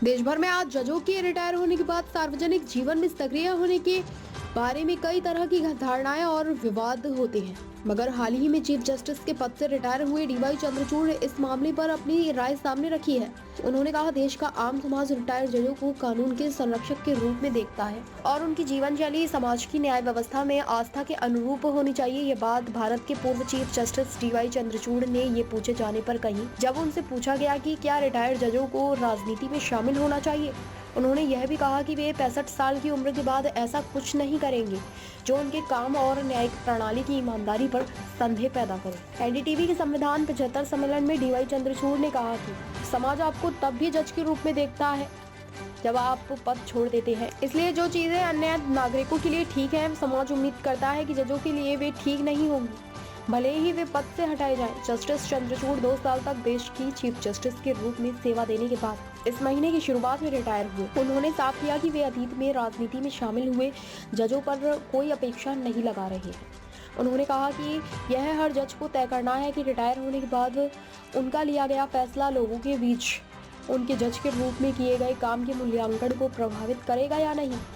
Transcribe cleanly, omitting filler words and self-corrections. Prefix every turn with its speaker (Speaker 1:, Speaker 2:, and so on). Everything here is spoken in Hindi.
Speaker 1: देश भर में आज जजों के रिटायर होने के बाद सार्वजनिक जीवन में सक्रिय होने के बारे में कई तरह की धारणाएं और विवाद होते हैं। मगर हाल ही में चीफ जस्टिस के पद से रिटायर हुए डीवाई चंद्रचूड़ ने इस मामले पर अपनी राय सामने रखी है। उन्होंने कहा, देश का आम समाज रिटायर जजों को कानून के संरक्षक के रूप में देखता है और उनकी जीवन शैली समाज की न्याय व्यवस्था में आस्था के अनुरूप होनी चाहिए। ये बात भारत के पूर्व चीफ जस्टिस डीवाई चंद्रचूड़ ने ये पूछे जाने पर कही, जब उनसे पूछा गया कि क्या रिटायर्ड जजों को राजनीति में शामिल होना चाहिए। उन्होंने यह भी कहा कि वे 65 साल की उम्र के बाद ऐसा कुछ नहीं करेंगे जो उनके काम और न्यायिक प्रणाली की ईमानदारी पर संदेह पैदा करे। एनडीटीवी के संविधान 75 सम्मेलन में डीवाई चंद्रचूड़ ने कहा कि समाज आपको तब भी जज के रूप में देखता है जब आप पद छोड़ देते हैं। इसलिए जो चीजें अन्य नागरिकों के लिए ठीक है, समाज उम्मीद करता है कि जजों के लिए वे ठीक नहीं होंगी, भले ही वे पद से हटाए जाएं। जस्टिस चंद्रचूड़ 2 साल तक देश की चीफ जस्टिस के रूप में सेवा देने के बाद इस महीने की शुरुआत में रिटायर हुए। उन्होंने साफ किया कि वे अतीत में राजनीति में शामिल हुए जजों पर कोई अपेक्षा नहीं लगा रहे हैं। उन्होंने कहा कि यह हर जज को तय करना है कि रिटायर होने के बाद उनका लिया गया फैसला लोगों के बीच उनके जज के रूप में किए गए काम के मूल्यांकन को प्रभावित करेगा या नहीं।